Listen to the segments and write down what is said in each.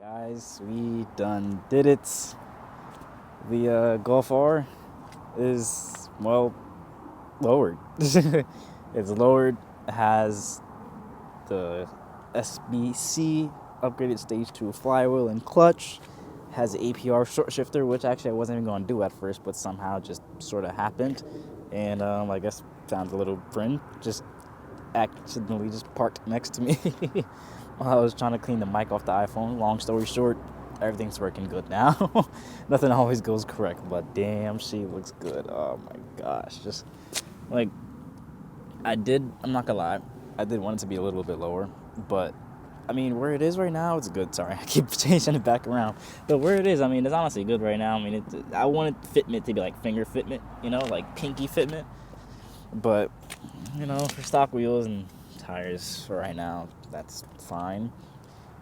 Guys, we done did it. The Golf R is, well, lowered. It's lowered, has the SBC upgraded stage 2 flywheel and clutch, has the APR short shifter, which actually I wasn't even going to do at first, but somehow just sort of happened. And I guess found a little friend just accidentally just parked next to me while I was trying to clean the mic off the iPhone. Long story short, everything's working good now. Nothing always goes correct, but damn, she looks good. Oh my gosh, just like I'm not gonna lie, I did want it to be a little bit lower, but I mean, where it is right now, it's good. Sorry, I keep changing it back around. But where it is, I mean, it's honestly good right now. I mean, I wanted fitment to be like finger fitment, like pinky fitment. But, for stock wheels and tires for right now, that's fine.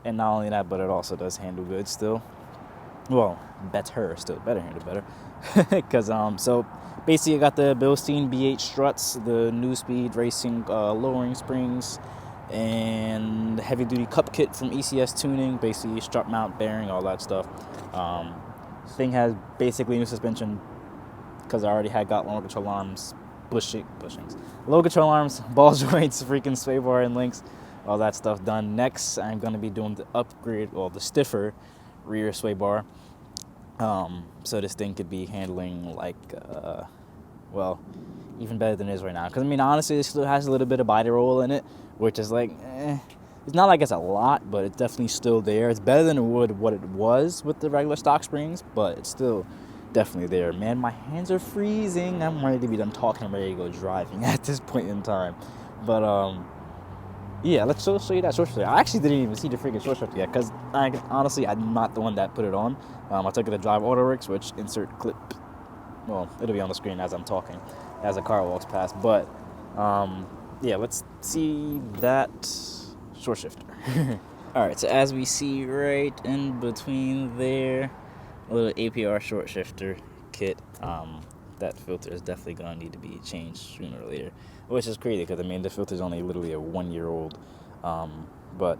And not only that, but it also does handle good still. Well, better handle better. Because, so basically I got the BILSTIEN B8 struts, the NEUSPEED racing lowering springs, and heavy duty cup kit from ECS tuning, basically strut mount, bearing, all that stuff. Thing has basically new suspension because I already had got lower control arms, bushings, low control arms, ball joints, freaking sway bar and links, all that stuff done. Next, I'm going to be doing the upgrade, the stiffer rear sway bar. So this thing could be handling even better than it is right now. Because, I mean, honestly, it still has a little bit of body roll in it, which is it's not like it's a lot, but it's definitely still there. It's better than what it was with the regular stock springs, but it's still definitely there. Man, my hands are freezing. I'm ready to be done talking. I'm ready to go driving at this point in time. But, yeah, let's show you that short shifter. I actually didn't even see the freaking short shifter yet, because honestly, I'm not the one that put it on. I took it to Drive AutoWorks, which insert clip. Well, it'll be on the screen as I'm talking, as a car walks past. But, yeah, let's see that short shifter. Alright, so as we see right in between there, a little APR short shifter kit. That filter is definitely going to need to be changed sooner or later, which is crazy because, I mean, the filter is only literally a 1 year old. But,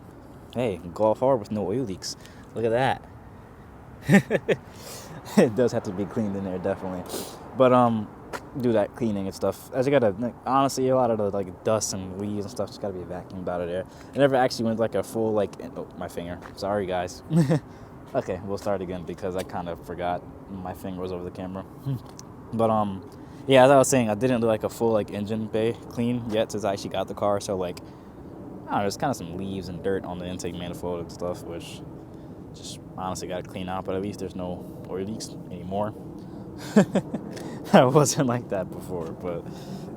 hey, Golf R with no oil leaks. Look at that. It does have to be cleaned in there, definitely. But, do that cleaning and stuff. As you gotta, honestly, a lot of the dust and leaves and stuff just gotta be vacuumed out of there. I never actually went a full my finger. Sorry, guys. Okay, we'll start again because I kind of forgot my finger was over the camera. But yeah, as I was saying, I didn't do a full engine bay clean yet since I actually got the car. So I don't know, there's kind of some leaves and dirt on the intake manifold and stuff, which just honestly got to clean out. But at least there's no oil leaks anymore. I wasn't like that before, but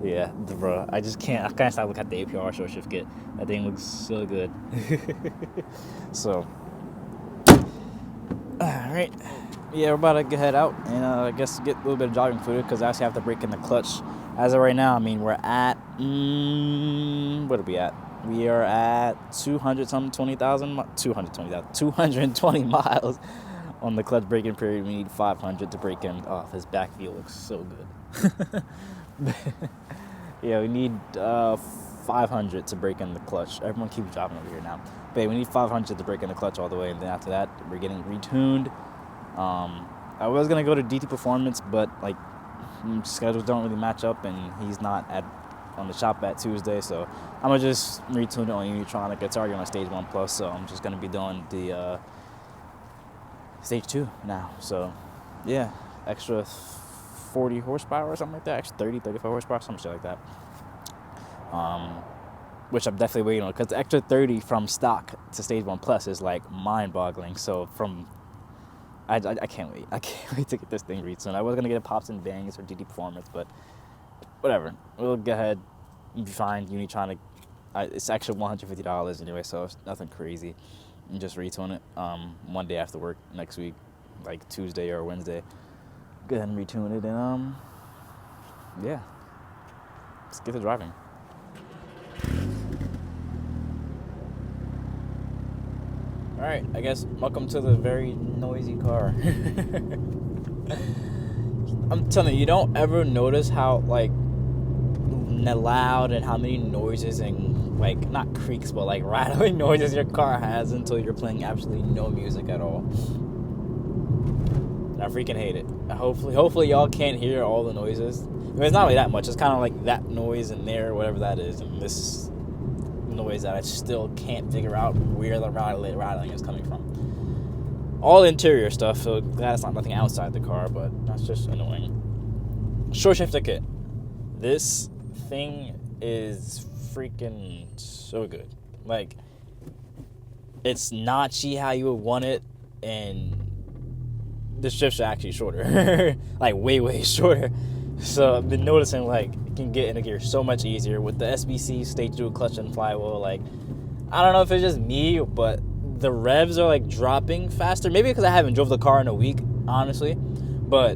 yeah, bro, I can't stop looking at the APR short shift kit. That thing looks so good. So, alright, yeah, we're about to head out and I guess get a little bit of jogging footage because I actually have to break in the clutch. As of right now, I mean, we're at what are we at? We are at 220 miles on the clutch braking period. We need 500 to break in. Oh, this back wheel looks so good. Yeah, we need 500 to break in the clutch. Everyone keeps dropping over here now. But yeah, we need 500 to break in the clutch all the way, and then after that, we're getting retuned. I was gonna go to DT Performance, but schedules don't really match up, and he's not on the shop at Tuesday, so I'm gonna just retune it on UNITRONIC. It's already on Stage 1 Plus, so I'm just gonna be doing the Stage 2 now. So yeah, extra 40 horsepower or something like that, extra 35 horsepower, some shit like that. Which I'm definitely waiting on, because the extra 30 from stock to Stage 1 Plus is mind-boggling. So I can't wait. I can't wait to get this thing retuned. I was gonna get a Pops and Bangs or DT Performance, but whatever. We'll go ahead and be fine. UNITRONIC, it's actually $150 anyway, so it's nothing crazy. And just retune it one day after work next week, like Tuesday or Wednesday. Go ahead and retune it, and yeah, let's get to driving. Alright, I guess welcome to the very noisy car. I'm telling you don't ever notice how loud and how many noises and like, not creaks, but like rattling noises your car has until you're playing absolutely no music at all. And I freaking hate it. Hopefully y'all can't hear all the noises. I mean, it's not really that much. It's kind of like that noise in there, whatever that is, and this noise that I still can't figure out where the rattling is coming from. All interior stuff, so that's not nothing outside the car, but that's just annoying. Short shifter kit. This thing is freaking so good. Like, it's notchy how you would want it, and the shifts are actually shorter. Like, way shorter. So I've been noticing, like, it can get into gear so much easier with the SBC Stage dual clutch and flywheel. Like, I don't know if it's just me, but the revs are like dropping faster. Maybe because I haven't drove the car in a week, honestly, but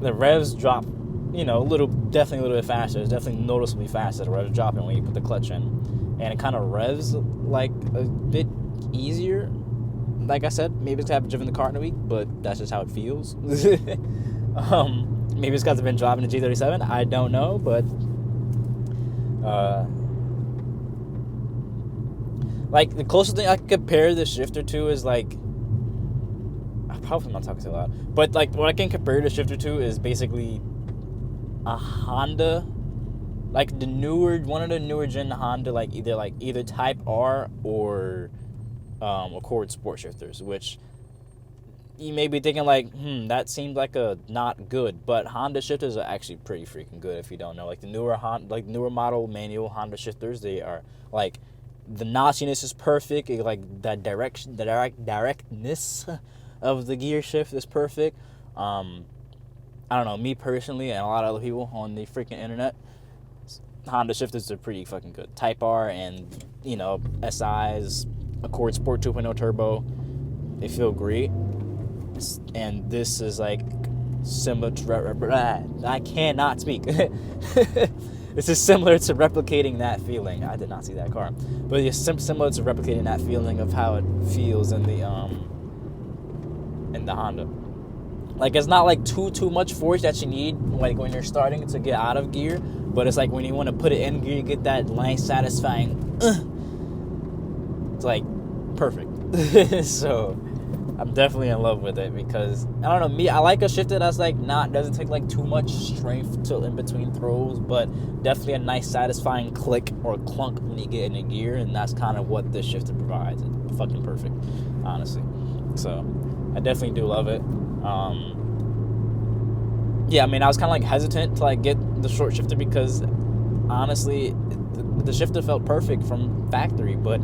the revs drop, you know, definitely a little bit faster. It's definitely noticeably faster. The revs are dropping when you put the clutch in, and it kind of revs like a bit easier. Like I said, maybe it's because I haven't driven the car in a week, but that's just how it feels. Maybe it's because I've been driving the G37. I don't know, but like, the closest thing I can compare the shifter to is, like, I'm probably not talking too loud, but, like, what I can compare the shifter to is basically a Honda, like, one of the newer gen Honda, like, either Type R or Accord Sport shifters, which you may be thinking, like, that seems like a not good, but Honda shifters are actually pretty freaking good if you don't know. Like, the newer model manual Honda shifters, they are, like, the notchiness is perfect. Like, the directness of the gear shift is perfect. I don't know, me personally and a lot of other people on the freaking internet, Honda shifters are pretty fucking good. Type R and, you know, SI's Accord Sport 2.0 Turbo, they feel great. And this is like similar to I cannot speak. This is similar to replicating that feeling. I did not see that car, but it's similar to replicating that feeling of how it feels in the Honda. Like, it's not like too much force that you need, like, when you're starting to get out of gear, but it's like when you want to put it in gear, you get that nice satisfying it's like perfect. So I'm definitely in love with it because, I don't know, I like a shifter that's like doesn't take like too much strength to in between throws, but definitely a nice satisfying click or clunk when you get in a gear, and that's kind of what this shifter provides. It's fucking perfect, honestly. So I definitely do love it. Yeah, I mean, I was kind of like hesitant to like get the short shifter because honestly the shifter felt perfect from factory, but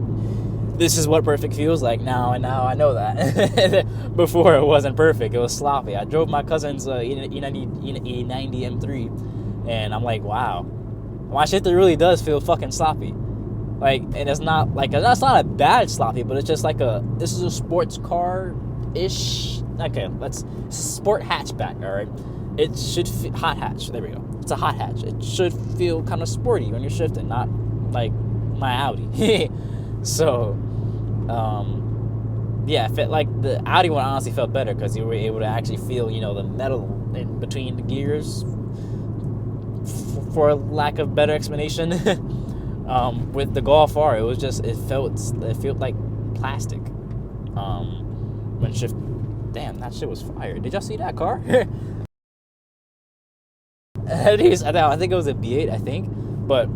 this is what perfect feels like now, and now I know that. Before, it wasn't perfect. It was sloppy. I drove my cousin's E90 M3, and I'm like, wow, my shifter really does feel fucking sloppy. Like, and it's not a bad sloppy, but it's just like this is a sports car-ish. Okay, it's a sport hatchback, all right? It should hot hatch. There we go. It's a hot hatch. It should feel kind of sporty when you're shifting, not like my Audi. So, yeah, it felt like the Audi one honestly felt better because you were able to actually feel, you know, the metal in between the gears, for lack of better explanation. With the Golf R, it felt like plastic. When shift, damn, that shit was fire. Did y'all see that car? I think it was a B8, I think, but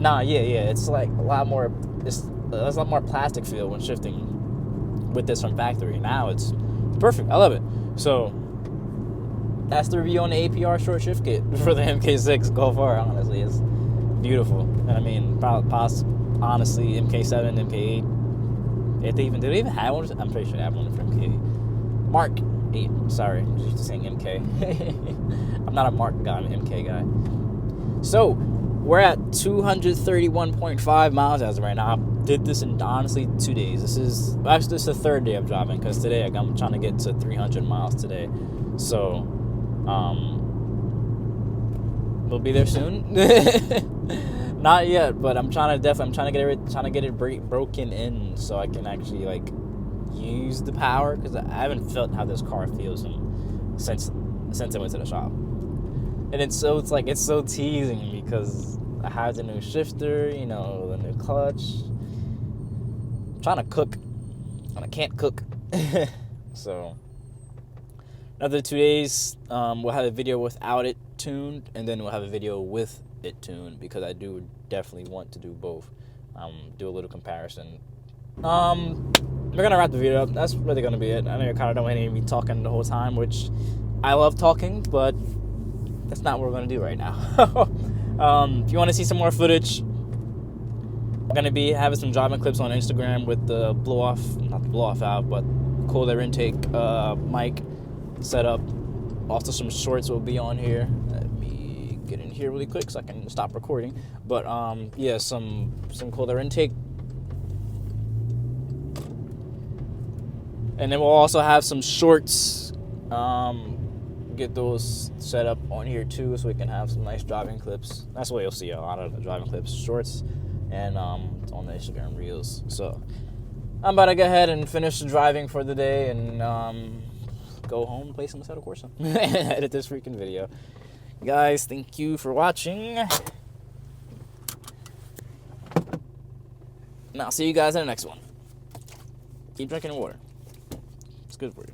it's like a lot more. There's a lot more plastic feel when shifting with this from factory. Now it's perfect. I love it. So that's the review on the APR short shift kit for the MK6 Golf R. Honestly, it's beautiful. And I mean, honestly, MK7, MK8. Do they even have one? I'm pretty sure they have one for MK8. Mark 8. Sorry, I'm just saying MK. I'm not a Mark guy. I'm an MK guy. So we're at 231.5 miles as of right now. I did this in honestly 2 days. This is the third day of driving because today I'm trying to get to 300 miles today. So we'll be there soon. Not yet, but I'm trying to get it broken in so I can actually like use the power, because I haven't felt how this car feels since I went to the shop. And it's so teasing because I have the new shifter, you know, the new clutch. I'm trying to cook, and I can't cook. So, another 2 days, we'll have a video without it tuned, and then we'll have a video with it tuned, because I do definitely want to do both. Do a little comparison. We're gonna wrap the video up. That's really gonna be it. I know you kind of don't want to hear me talking the whole time, which I love talking, but that's not what we're gonna do right now. If you want to see some more footage, I'm gonna be having some driving clips on Instagram with the not the blow off valve, but cold air intake mic setup. Also, some shorts will be on here. Let me get in here really quick so I can stop recording. But yeah, some cold air intake. And then we'll also have some shorts. Get those set up on here too, so we can have some nice driving clips. That's what you'll see a lot of the driving clips, shorts, and on the Instagram reels. So I'm about to go ahead and finish the driving for the day and go home and play some Assetto Corsa and edit this freaking video. Guys, thank you for watching. And I'll see you guys in the next one. Keep drinking water. It's good for you.